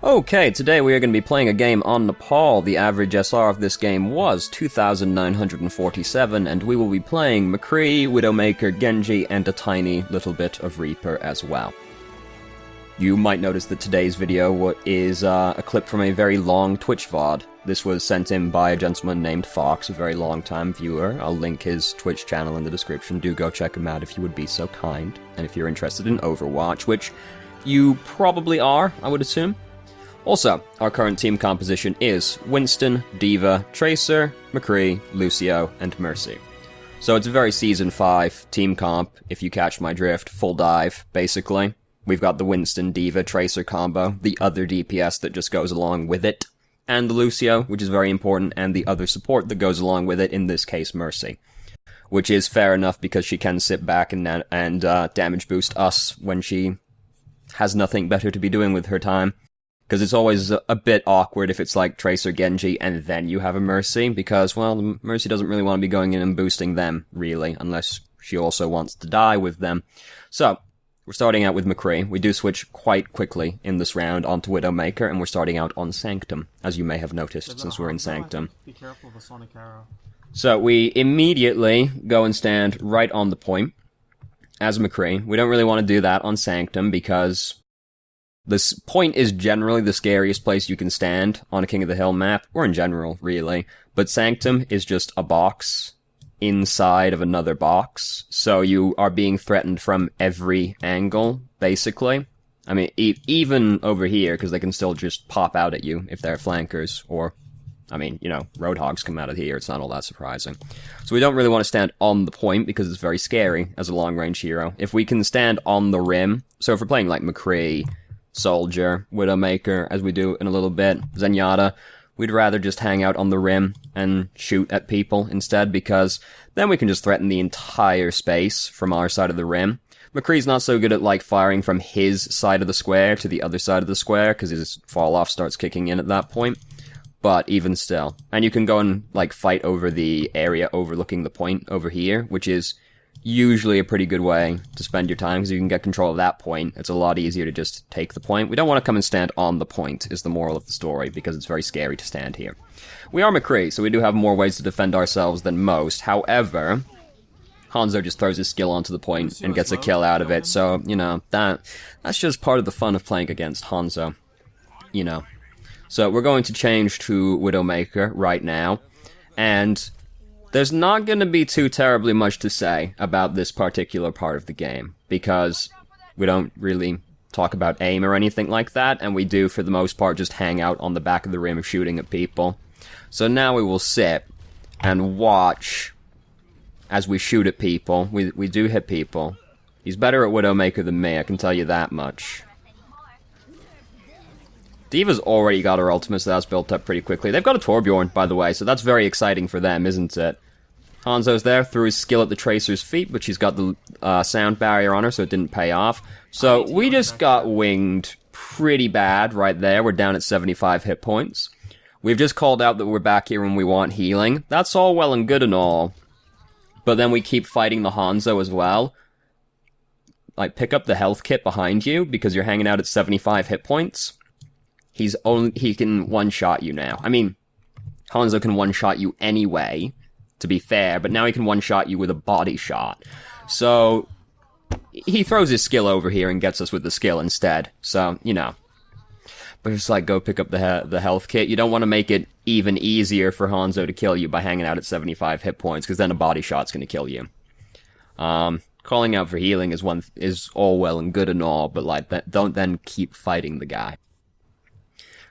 Okay, today we are going to be playing a game on Nepal. The average SR of this game was 2,947, and we will be playing McCree, Widowmaker, Genji, and a tiny little bit of Reaper as well. You might notice that today's video is a clip from a very long Twitch VOD. This was sent in by a gentleman named Fox, a very long-time viewer. I'll link his Twitch channel in the description. Do go check him out if you would be so kind. And if you're interested in Overwatch, which you probably are, I would assume. Also, our current team composition is Winston, D.Va, Tracer, McCree, Lucio, and Mercy. So it's a very Season 5 team comp, if you catch my drift, full dive, basically. We've got the Winston, D.Va, Tracer combo, the other DPS that just goes along with it, and the Lucio, which is very important, and the other support that goes along with it, in this case Mercy. Which is fair enough because she can sit back and damage boost us when she has nothing better to be doing with her time. Because it's always a bit awkward if it's like Tracer, Genji, and then you have a Mercy, because, well, the Mercy doesn't really want to be going in and boosting them, really, unless she also wants to die with them. So, we're starting out with McCree. We do switch quite quickly in this round onto Widowmaker, and we're starting out on Sanctum, as you may have noticed since we're in Sanctum. Be careful of the Sonic Arrow. So, we immediately go and stand right on the point as McCree. We don't really want to do that on Sanctum, because this point is generally the scariest place you can stand on a King of the Hill map, or in general, really. But Sanctum is just a box inside of another box, so you are being threatened from every angle, basically. I mean, even over here, because they can still just pop out at you if they're flankers, or, I mean, you know, Roadhogs come out of here, it's not all that surprising. So we don't really want to stand on the point, because it's very scary as a long-range hero. If we can stand on the rim, so if we're playing like McCree, Soldier, Widowmaker, as we do in a little bit, Zenyatta, we'd rather just hang out on the rim and shoot at people instead, because then we can just threaten the entire space from our side of the rim. McCree's not so good at, like, firing from his side of the square to the other side of the square, because his fall-off starts kicking in at that point. But even still. And you can go and, like, fight over the area overlooking the point over here, which is usually a pretty good way to spend your time, because you can get control of that point. It's a lot easier to just take the point. We don't want to come and stand on the point, is the moral of the story, because it's very scary to stand here. We are McCree, so we do have more ways to defend ourselves than most. However, Hanzo just throws his skill onto the point and gets a kill out of it, so, you know, that's just part of the fun of playing against Hanzo, you know. So we're going to change to Widowmaker right now, and there's not going to be too terribly much to say about this particular part of the game, because we don't really talk about aim or anything like that, and we do, for the most part, just hang out on the back of the rim shooting at people. So now we will sit and watch as we shoot at people. We do hit people. He's better at Widowmaker than me, I can tell you that much. D.Va's already got her ultimate, so that's built up pretty quickly. They've got a Torbjorn, by the way, so that's very exciting for them, isn't it? Hanzo's there, threw his skill at the Tracer's feet, but she's got the sound barrier on her, so it didn't pay off. So we just got winged pretty bad right there. We're down at 75 hit points. We've just called out that we're back here when we want healing. That's all well and good and all. But then we keep fighting the Hanzo as well. Like, pick up the health kit behind you, because you're hanging out at 75 hit points. He can one-shot you now. I mean, Hanzo can one-shot you anyway, to be fair, but now he can one-shot you with a body shot. So he throws his skill over here and gets us with the skill instead. So, you know. But it's like, go pick up the health kit. You don't want to make it even easier for Hanzo to kill you by hanging out at 75 hit points, because then a body shot's going to kill you. Calling out for healing is all well and good and all, but like, don't then keep fighting the guy.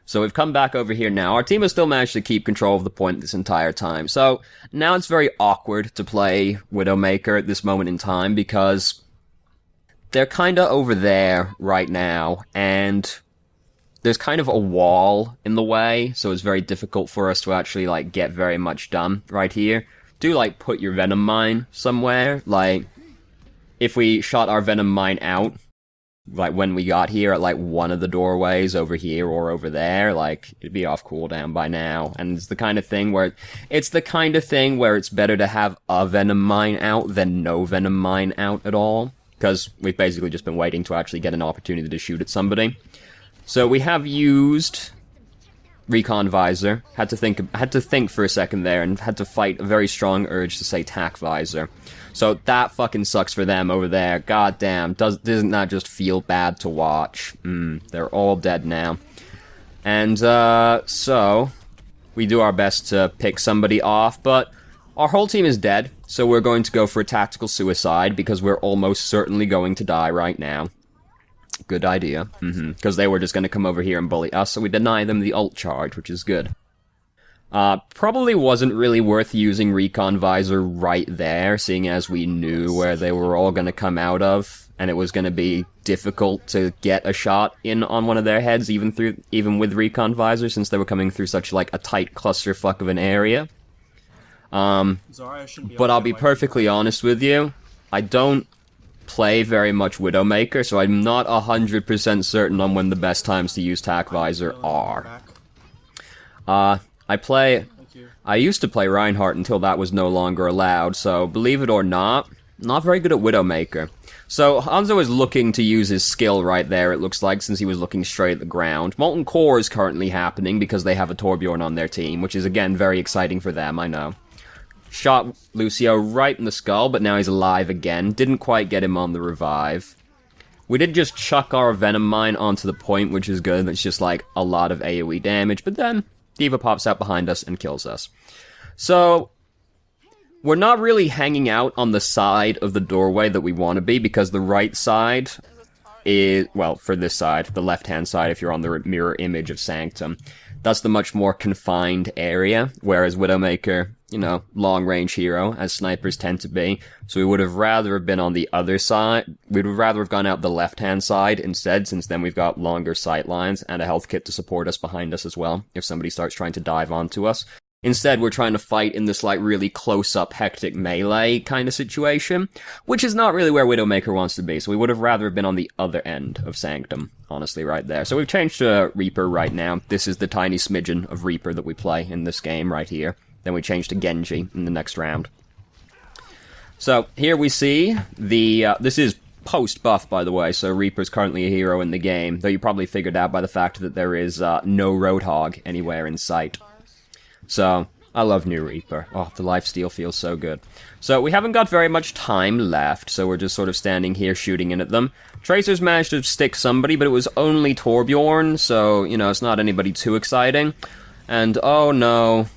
So we've come back over here now. Our team has still managed to keep control of the point this entire time. So now it's very awkward to play Widowmaker at this moment in time, because they're kinda over there right now, and there's kind of a wall in the way, so it's very difficult for us to actually, like, get very much done right here. Do, like, put your Venom Mine somewhere. Like, if we shot our Venom Mine out, like, when we got here at, like, one of the doorways over here or over there, like, it'd be off cooldown by now. And it's the kind of thing where it's better to have a Venom Mine out than no Venom Mine out at all, because we've basically just been waiting to actually get an opportunity to shoot at somebody. So we have used Recon Visor. Had to think for a second there, and had to fight a very strong urge to say Tac Visor. So that fucking sucks for them over there. God damn, doesn't that just feel bad to watch? They're all dead now. And, so, we do our best to pick somebody off, but our whole team is dead, so we're going to go for a tactical suicide, because we're almost certainly going to die right now. Good idea. Because they were just going to come over here and bully us, so we deny them the ult charge, which is good. Probably wasn't really worth using Recon Visor right there, seeing as we knew where they were all going to come out of, and it was going to be difficult to get a shot in on one of their heads, even with Recon Visor, since they were coming through such, like, a tight clusterfuck of an area. But I'll be perfectly honest with you, I don't play very much Widowmaker, so I'm not 100% certain on when the best times to use Tac Visor are. I used to play Reinhardt until that was no longer allowed, so believe it or not very good at Widowmaker. So Hanzo is looking to use his skill right there, it looks like, since he was looking straight at the ground. Molten Core is currently happening because they have a Torbjorn on their team, which is, again, very exciting for them, I know. Shot Lucio right in the skull, but now he's alive again. Didn't quite get him on the revive. We did just chuck our Venom Mine onto the point, which is good. It's just, like, a lot of AoE damage, but then D.Va pops out behind us and kills us. So, we're not really hanging out on the side of the doorway that we want to be, because the right side is, well, for this side, the left-hand side, if you're on the mirror image of Sanctum, that's the much more confined area, whereas Widowmaker, you know, long-range hero, as snipers tend to be, so we would have rather have been on the other side. We'd rather have gone out the left-hand side instead, since then we've got longer sight lines and a health kit to support us behind us as well, if somebody starts trying to dive onto us. Instead, we're trying to fight in this, like, really close-up, hectic melee kind of situation, which is not really where Widowmaker wants to be, so we would have rather been on the other end of Sanctum, honestly, right there. So we've changed to Reaper right now. This is the tiny smidgen of Reaper that we play in this game right here. Then we change to Genji in the next round. So, here we see the, this is post-buff, by the way, so Reaper's currently a hero in the game, though you probably figured out by the fact that there is, no Roadhog anywhere in sight. So, I love new Reaper. Oh, the lifesteal feels so good. So, we haven't got very much time left, so we're just sort of standing here shooting in at them. Tracer's managed to stick somebody, but it was only Torbjorn, so, you know, it's not anybody too exciting. And, oh no,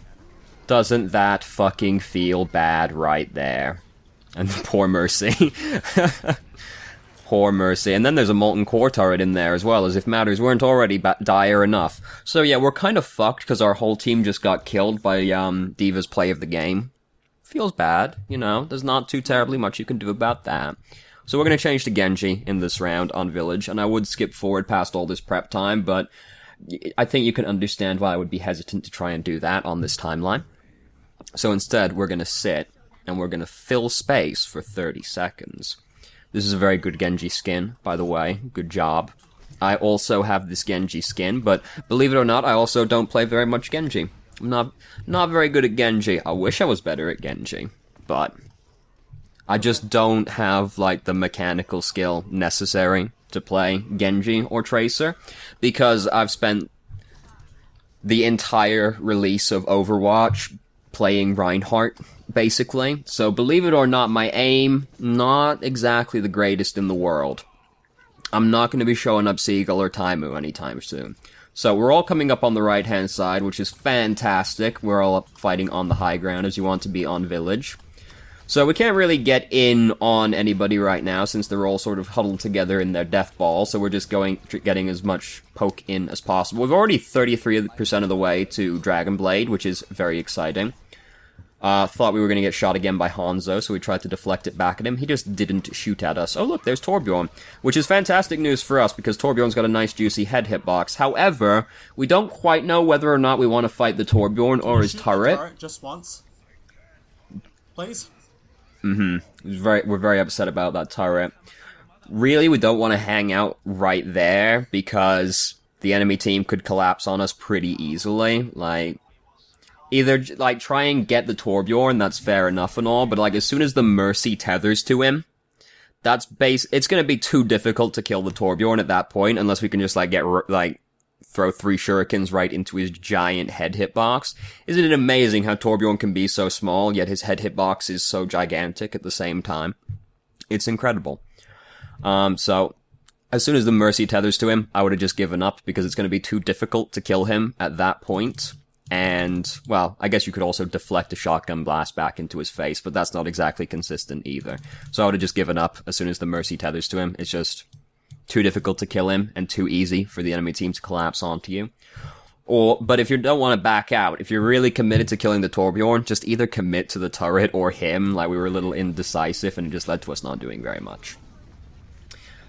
doesn't that fucking feel bad right there. And poor Mercy. Poor Mercy. And then there's a Molten Core turret in there as well, as if matters weren't already dire enough. So yeah, we're kind of fucked because our whole team just got killed by D.Va's play of the game. Feels bad, you know, there's not too terribly much you can do about that. So we're going to change to Genji in this round on Village, and I would skip forward past all this prep time, but I think you can understand why I would be hesitant to try and do that on this timeline. So instead, we're going to sit, and we're going to fill space for 30 seconds. This is a very good Genji skin, by the way. Good job. I also have this Genji skin, but believe it or not, I also don't play very much Genji. I'm not very good at Genji. I wish I was better at Genji, but I just don't have, like, the mechanical skill necessary to play Genji or Tracer, because I've spent the entire release of Overwatch playing Reinhardt, basically. So believe it or not, my aim, not exactly the greatest in the world. I'm not going to be showing up Seagull or Taimu anytime soon. So we're all coming up on the right-hand side, which is fantastic. We're all up fighting on the high ground as you want to be on Village. So we can't really get in on anybody right now, since they're all sort of huddled together in their death ball, so we're just getting as much poke in as possible. We've already 33% of the way to Dragon Blade, which is very exciting. Thought we were going to get shot again by Hanzo, so we tried to deflect it back at him. He just didn't shoot at us. Oh look, there's Torbjorn, which is fantastic news for us, because Torbjorn's got a nice juicy head hitbox. However, we don't quite know whether or not we want to fight the Torbjorn or his turret. Just once, please. We're very upset about that turret. Really, we don't want to hang out right there, because the enemy team could collapse on us pretty easily. Like, either, like, try and get the Torbjorn, that's fair enough and all, but, like, as soon as the Mercy tethers to him, it's gonna be too difficult to kill the Torbjorn at that point, unless we can just, like, throw 3 shurikens right into his giant head hitbox. Isn't it amazing how Torbjorn can be so small, yet his head hitbox is so gigantic at the same time? It's incredible. So, as soon as the Mercy tethers to him, I would have just given up, because it's going to be too difficult to kill him at that point. And, well, I guess you could also deflect a shotgun blast back into his face, but that's not exactly consistent either. So I would have just given up as soon as the Mercy tethers to him. It's just too difficult to kill him, and too easy for the enemy team to collapse onto you. But if you don't want to back out, if you're really committed to killing the Torbjorn, just either commit to the turret or him. Like, we were a little indecisive, and it just led to us not doing very much.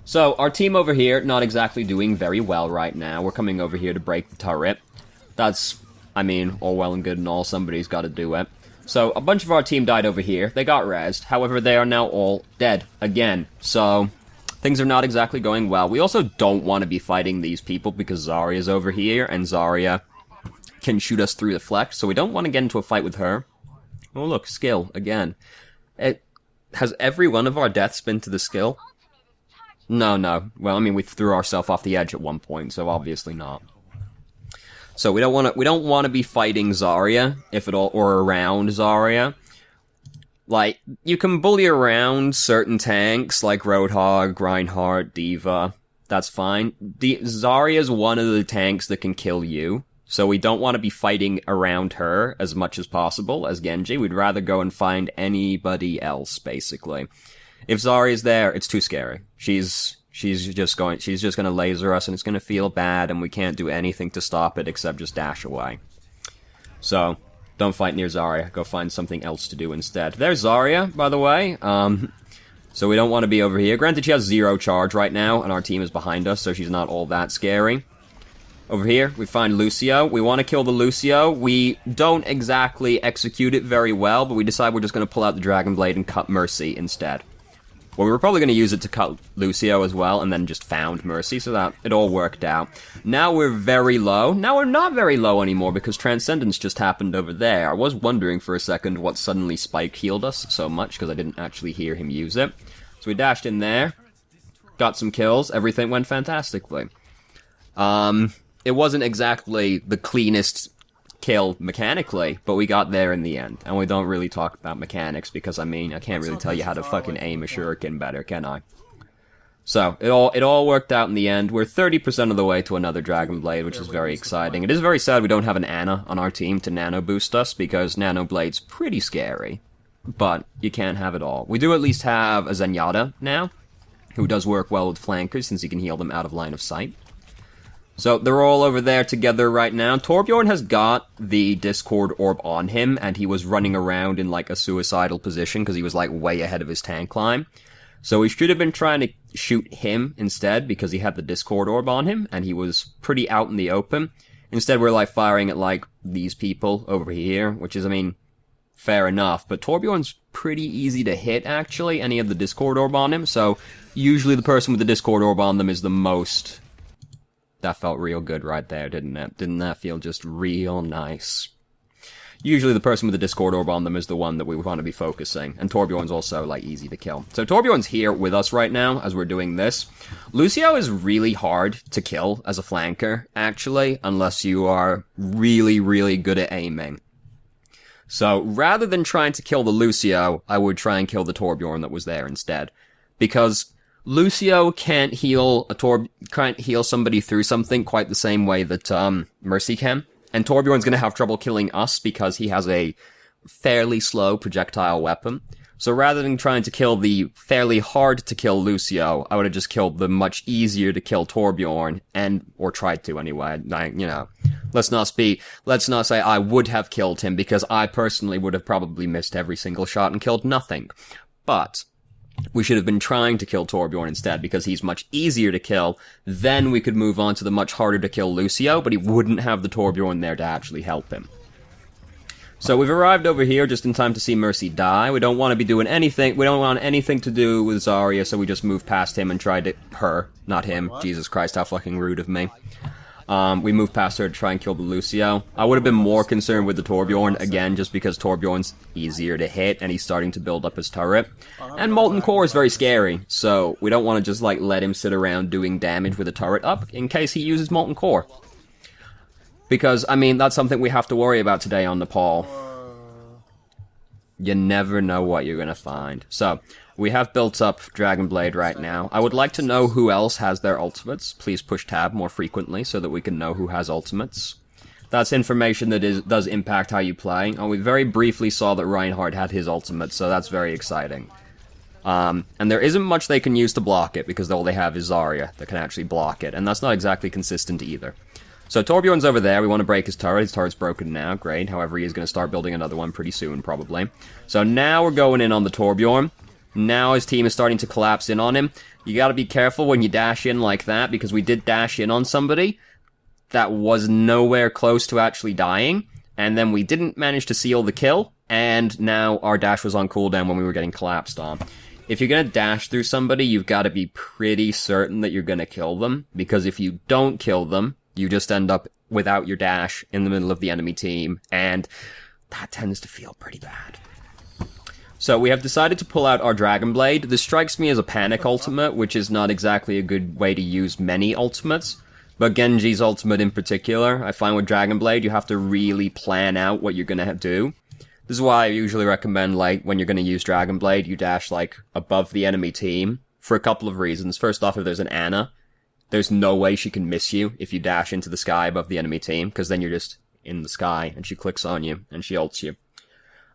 So, our team over here, not exactly doing very well right now. We're coming over here to break the turret. That's, I mean, all well and good and all, somebody's got to do it. So, a bunch of our team died over here. They got rezzed. However, they are now all dead again. So, things are not exactly going well. We also don't want to be fighting these people because Zarya's over here, and Zarya can shoot us through the flex, so we don't want to get into a fight with her. Oh, look, skill, again. Has every one of our deaths been to the skill? No. Well, I mean, we threw ourselves off the edge at one point, so obviously not. So we don't want to be fighting Zarya, if at all, or around Zarya. Like, you can bully around certain tanks, like Roadhog, Reinhardt, D.Va. That's fine. Zarya's one of the tanks that can kill you, so we don't want to be fighting around her as much as possible as Genji. We'd rather go and find anybody else, basically. If Zarya's there, it's too scary. She's just gonna laser us, and it's gonna feel bad, and we can't do anything to stop it except just dash away. So, don't fight near Zarya. Go find something else to do instead. There's Zarya, by the way. So we don't want to be over here. Granted, she has 0 charge right now, and our team is behind us, so she's not all that scary. Over here, we find Lucio. We want to kill the Lucio. We don't exactly execute it very well, but we decide we're just going to pull out the Dragon Blade and cut Mercy instead. Well, we were probably going to use it to cut Lucio as well, and then just found Mercy, so that it all worked out. Now we're very low. Now we're not very low anymore, because Transcendence just happened over there. I was wondering for a second what suddenly Spike healed us so much, because I didn't actually hear him use it. So we dashed in there, got some kills, everything went fantastically. It wasn't exactly the cleanest kill mechanically, but we got there in the end. And we don't really talk about mechanics because, I mean, I can't really tell you how to fucking aim a shuriken better, can I? So, it all worked out in the end. We're 30% of the way to another Dragon Blade, which is very exciting. It is very sad we don't have an Ana on our team to nano boost us, because Nano Blade's pretty scary. But you can't have it all. We do at least have a Zenyatta now, who does work well with flankers since he can heal them out of line of sight. So, they're all over there together right now. Torbjorn has got the Discord Orb on him, and he was running around in, like, a suicidal position, because he was, like, way ahead of his tank line. So we should have been trying to shoot him instead, because he had the Discord Orb on him, and he was pretty out in the open. Instead, we're, like, firing at, like, these people over here, which is, I mean, fair enough. But Torbjorn's pretty easy to hit, actually, and he had the Discord Orb on him, so usually the person with the Discord Orb on them is the most... That felt real good right there, didn't it? Didn't that feel just real nice? Usually the person with the Discord Orb on them is the one that we want to be focusing, and Torbjorn's also, like, easy to kill. So Torbjorn's here with us right now, as we're doing this. Lucio is really hard to kill as a flanker, actually, unless you are really, really good at aiming. So, rather than trying to kill the Lucio, I would try and kill the Torbjorn that was there instead. Because Lucio can't heal somebody through something quite the same way that Mercy can, and Torbjorn's gonna have trouble killing us because he has a fairly slow projectile weapon. So rather than trying to kill the fairly hard to kill Lucio, I would have just killed the much easier to kill Torbjorn, or tried to anyway. Let's not say I would have killed him, because I personally would have probably missed every single shot and killed nothing. But we should have been trying to kill Torbjorn instead, because he's much easier to kill. Then we could move on to the much harder to kill Lucio, but he wouldn't have the Torbjorn there to actually help him. So we've arrived over here just in time to see Mercy die. We don't want to be doing anything. We don't want anything to do with Zarya, so we just moved past him and tried to... Her, not him. What? Jesus Christ, how fucking rude of me. We moved past her to try and kill the Lucio. I would have been more concerned with the Torbjorn, again, just because Torbjorn's easier to hit, and he's starting to build up his turret. And Molten Core is very scary, so we don't want to just, like, let him sit around doing damage with a turret up, in case he uses Molten Core. Because, I mean, that's something we have to worry about today on Nepal. You never know what you're gonna find. So, we have built up Dragon Blade right now. I would like to know who else has their ultimates. Please push tab more frequently so that we can know who has ultimates. That's information that does impact how you play. And we very briefly saw that Reinhardt had his ultimate, so that's very exciting. And there isn't much they can use to block it, because all they have is Zarya that can actually block it, and that's not exactly consistent either. So Torbjorn's over there, we want to break his turret. His turret's broken now, great. However, he is going to start building another one pretty soon, probably. So now we're going in on the Torbjorn. Now his team is starting to collapse in on him. You gotta be careful when you dash in like that, because we did dash in on somebody that was nowhere close to actually dying, and then we didn't manage to seal the kill, and now our dash was on cooldown when we were getting collapsed on. If you're gonna dash through somebody, you've gotta be pretty certain that you're gonna kill them, because if you don't kill them, you just end up without your dash in the middle of the enemy team, and that tends to feel pretty bad. So we have decided to pull out our Dragon Blade. This strikes me as a panic ultimate, which is not exactly a good way to use many ultimates. But Genji's ultimate in particular, I find with Dragon Blade, you have to really plan out what you're gonna do. This is why I usually recommend, like, when you're gonna use Dragon Blade, you dash, like, above the enemy team, for a couple of reasons. First off, if there's an Ana, there's no way she can miss you if you dash into the sky above the enemy team, because then you're just in the sky, and she clicks on you, and she ults you.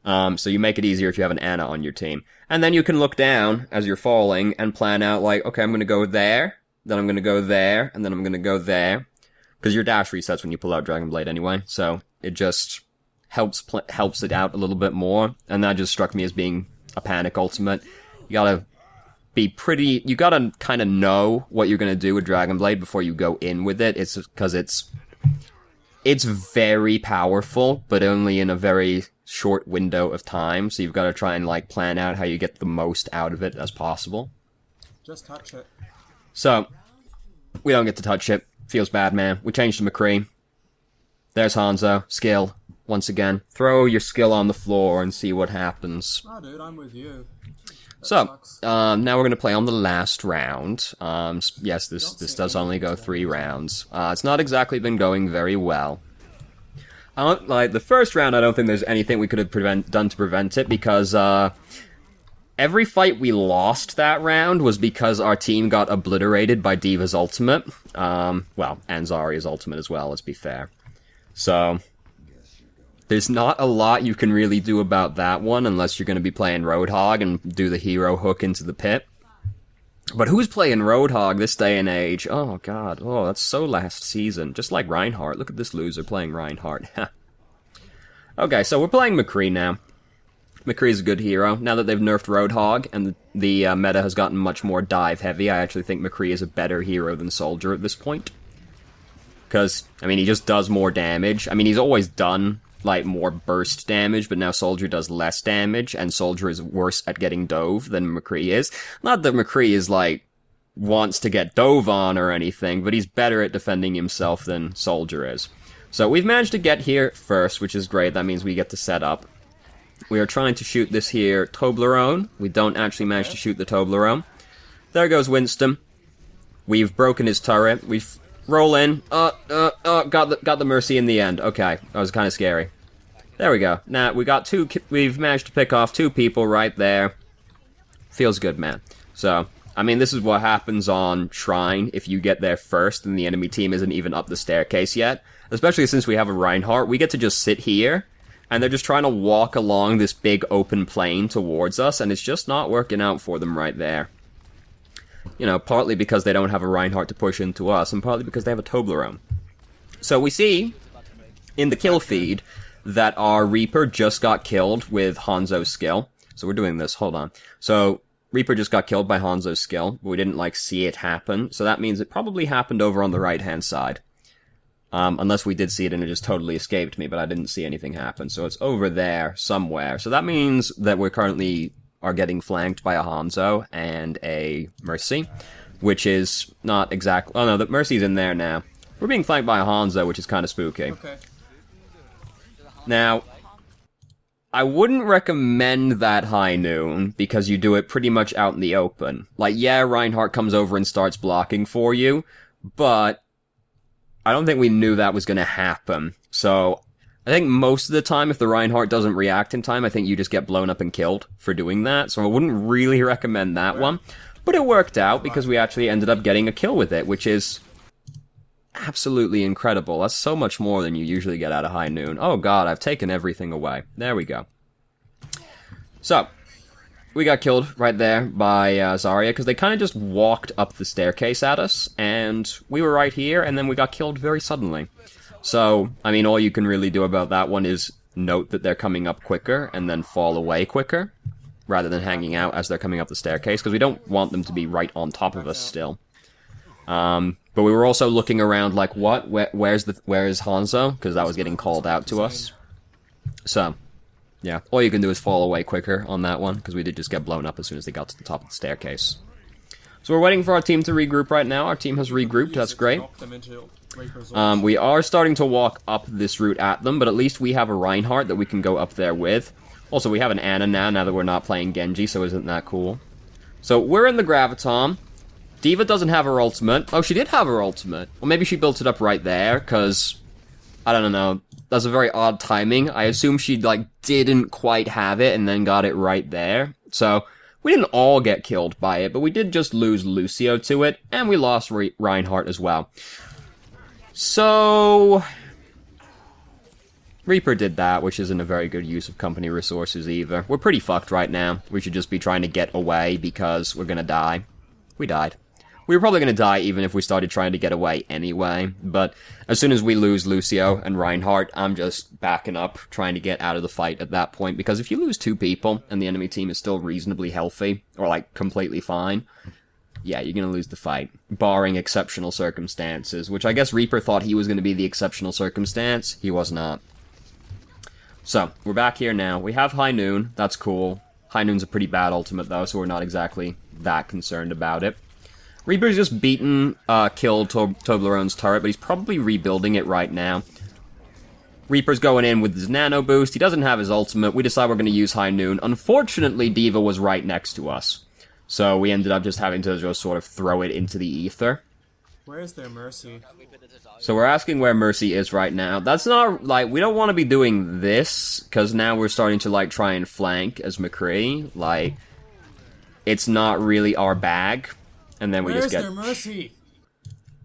So you make it easier if you have an Ana on your team. And then you can look down as you're falling and plan out, like, okay, I'm gonna go there, then I'm gonna go there, and then I'm gonna go there. Because your dash resets when you pull out Dragon Blade anyway, so it just helps it out a little bit more. And that just struck me as being a panic ultimate. You gotta you gotta kind of know what you're gonna do with Dragon Blade before you go in with it. It's because it's very powerful, but only in a very short window of time, so you've got to try and, like, plan out how you get the most out of it as possible. Just touch it. So, we don't get to touch it. Feels bad, man. We changed to McCree. There's Hanzo. Skill. Once again. Throw your skill on the floor and see what happens. Oh, dude, I'm with you. So, now we're going to play on the last round. Yes, this does only go 3 rounds. It's not exactly been going very well. Like, the first round, I don't think there's anything we could have done to prevent it, because, every fight we lost that round was because our team got obliterated by D.Va's ultimate. Well, and Zarya's ultimate as well, let's be fair. So, there's not a lot you can really do about that one, unless you're going to be playing Roadhog and do the hero hook into the pit. But who's playing Roadhog this day and age? Oh, God. Oh, that's so last season. Just like Reinhardt. Look at this loser playing Reinhardt. Okay, so we're playing McCree now. McCree's a good hero. Now that they've nerfed Roadhog and the meta has gotten much more dive-heavy, I actually think McCree is a better hero than Soldier at this point. Because, I mean, he just does more damage. I mean, he's always done, like, more burst damage, but now Soldier does less damage, and Soldier is worse at getting dove than McCree is. Not that McCree is, like, wants to get dove on or anything, but he's better at defending himself than Soldier is. So we've managed to get here first, which is great. That means we get to set up. We are trying to shoot this here Toblerone. We don't actually manage to shoot the Toblerone. There goes Winston. We've broken his turret. We've roll in. Got the Mercy in the end. Okay, that was kind of scary. There we go. Now, we've managed to pick off 2 people right there. Feels good, man. So, I mean, this is what happens on Shrine if you get there first and the enemy team isn't even up the staircase yet. Especially since we have a Reinhardt, we get to just sit here, and they're just trying to walk along this big open plain towards us, and it's just not working out for them right there. You know, partly because they don't have a Reinhardt to push into us, and partly because they have a Toblerone. So we see, in the kill feed, that our Reaper just got killed with Hanzo's skill. So we're doing this, hold on. So, Reaper just got killed by Hanzo's skill, but we didn't, like, see it happen, so that means it probably happened over on the right-hand side. Unless we did see it and it just totally escaped me, but I didn't see anything happen, so it's over there somewhere. So that means that we currently are getting flanked by a Hanzo and a Mercy, which is not exactly... Oh no, the Mercy's in there now. We're being flanked by Hanzo, which is kind of spooky. Okay. Now, I wouldn't recommend that high noon, because you do it pretty much out in the open. Like, yeah, Reinhardt comes over and starts blocking for you, but I don't think we knew that was going to happen. So, I think most of the time, if the Reinhardt doesn't react in time, I think you just get blown up and killed for doing that. So I wouldn't really recommend that one. But it worked out, because we actually ended up getting a kill with it, which is absolutely incredible. That's so much more than you usually get out of high noon. Oh god, I've taken everything away. There we go. So, we got killed right there by Zarya, because they kind of just walked up the staircase at us, and we were right here, and then we got killed very suddenly. So, I mean, all you can really do about that one is note that they're coming up quicker, and then fall away quicker, rather than hanging out as they're coming up the staircase, because we don't want them to be right on top of us still. But we were also looking around like, what? Where's Hanzo? Because that was getting called out to us. So, yeah. All you can do is fall away quicker on that one, because we did just get blown up as soon as they got to the top of the staircase. So we're waiting for our team to regroup right now. Our team has regrouped, that's great. We are starting to walk up this route at them, but at least we have a Reinhardt that we can go up there with. Also, we have an Ana now that we're not playing Genji, so isn't that cool? So, we're in the Graviton. D.Va doesn't have her ultimate. Oh, she did have her ultimate. Well, maybe she built it up right there, because I don't know. That's a very odd timing. I assume she, like, didn't quite have it and then got it right there. So, we didn't all get killed by it, but we did just lose Lucio to it, and we lost Reinhardt as well. So, Reaper did that, which isn't a very good use of company resources either. We're pretty fucked right now. We should just be trying to get away because we're gonna die. We died. We were probably gonna die even if we started trying to get away anyway, but as soon as we lose Lucio and Reinhardt, I'm just backing up, trying to get out of the fight at that point, because if you lose 2 people and the enemy team is still reasonably healthy, or like completely fine, yeah, you're gonna lose the fight, barring exceptional circumstances, which I guess Reaper thought he was gonna be the exceptional circumstance. He was not. So, we're back here now. We have High Noon, that's cool. High Noon's a pretty bad ultimate though, so we're not exactly that concerned about it. Reaper's just killed Toblerone's turret, but he's probably rebuilding it right now. Reaper's going in with his nano boost. He doesn't have his ultimate. We decide we're going to use High Noon. Unfortunately, D.Va was right next to us. So we ended up just having to just sort of throw it into the ether. Where is their Mercy? So we're asking where Mercy is right now. That's not, like, we don't want to be doing this, because now we're starting to, like, try and flank as McCree. Like, it's not really our bag. And then we just get... Where's their Mercy?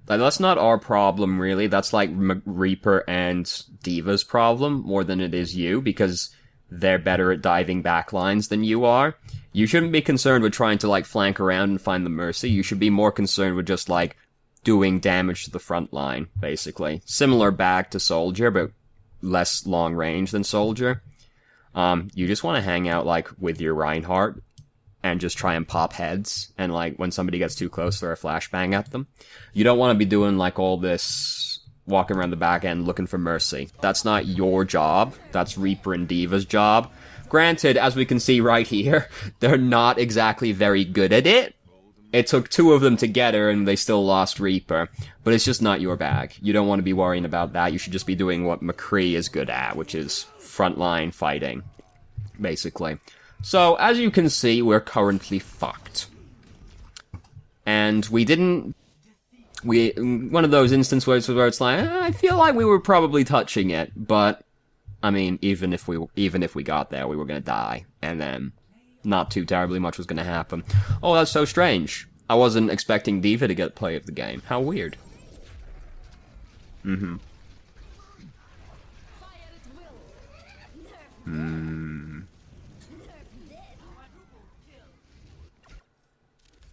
Like, that's not our problem, really. That's, like, Reaper and D.Va's problem, more than it is you, because they're better at diving backlines than you are. You shouldn't be concerned with trying to, like, flank around and find the Mercy. You should be more concerned with just, like, doing damage to the front line, basically. Similar bag to Soldier, but less long range than Soldier. You just want to hang out, like, with your Reinhardt, and just try and pop heads, and like, when somebody gets too close, throw a flashbang at them. You don't want to be doing like all this walking around the back end looking for Mercy. That's not your job. That's Reaper and D.Va's job. Granted, as we can see right here, they're not exactly very good at it. It took 2 of them together and they still lost Reaper, but it's just not your bag. You don't want to be worrying about that. You should just be doing what McCree is good at, which is frontline fighting, basically. So, as you can see, we're currently fucked. And we didn't... one of those instances where it's like, I feel like we were probably touching it, but, I mean, even if we got there, we were gonna die. And then, not too terribly much was gonna happen. Oh, that's so strange. I wasn't expecting D.Va to get play of the game. How weird.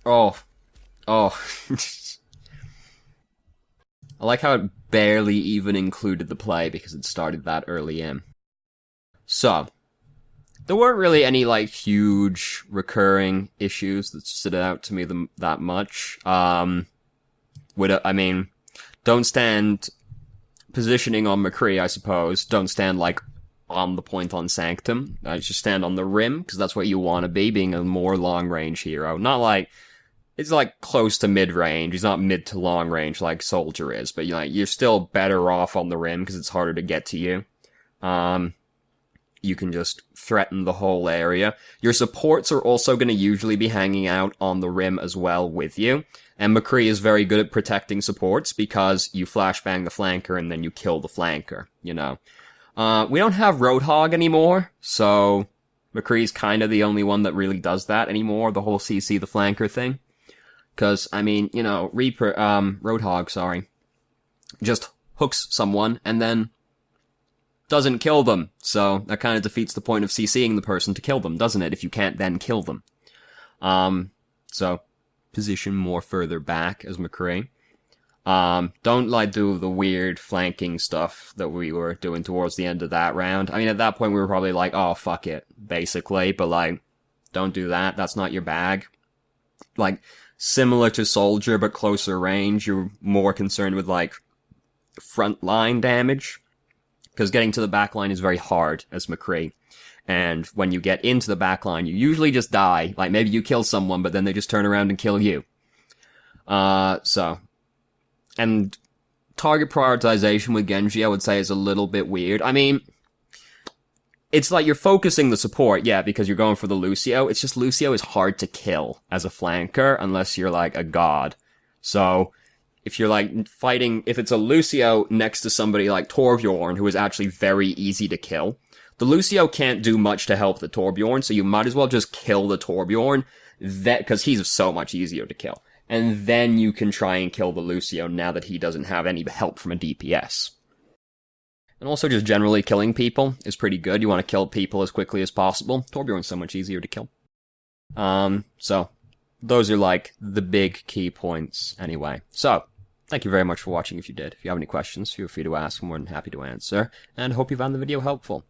Oh. I like how it barely even included the play because it started that early in. So, there weren't really any, like, huge recurring issues that stood out to me that much. Don't stand positioning on McCree, I suppose. Don't stand, like, on the point on Sanctum. Just stand on the rim, because that's what you want to be, being a more long-range hero. Not like it's like close to mid-range. He's not mid to long range like Soldier is, but you're still better off on the rim because it's harder to get to you. You can just threaten the whole area. Your supports are also going to usually be hanging out on the rim as well with you. And McCree is very good at protecting supports because you flashbang the flanker and then you kill the flanker, We don't have Roadhog anymore, so McCree's kind of the only one that really does that anymore, the whole CC the flanker thing. Because, Roadhog, just hooks someone and then doesn't kill them. So that kind of defeats the point of CCing the person to kill them, doesn't it? If you can't then kill them. So position more further back as McCree. Don't do the weird flanking stuff that we were doing towards the end of that round. I mean, at that point we were probably like, oh, fuck it, basically. But don't do that. That's not your bag. Similar to Soldier, but closer range, you're more concerned with, front line damage. Because getting to the back line is very hard as McCree. And when you get into the back line, you usually just die. Maybe you kill someone, but then they just turn around and kill you. And target prioritization with Genji, I would say, is a little bit weird. I mean, it's you're focusing the support, yeah, because you're going for the Lucio. It's just Lucio is hard to kill as a flanker unless you're a god. So if you're fighting, if it's a Lucio next to somebody like Torbjorn, who is actually very easy to kill, the Lucio can't do much to help the Torbjorn, so you might as well just kill the Torbjorn, because he's so much easier to kill. And then you can try and kill the Lucio now that he doesn't have any help from a DPS. And also just generally killing people is pretty good. You want to kill people as quickly as possible. Torbjorn's so much easier to kill. So those are the big key points anyway. So, thank you very much for watching if you did. If you have any questions, feel free to ask. I'm more than happy to answer. And hope you found the video helpful.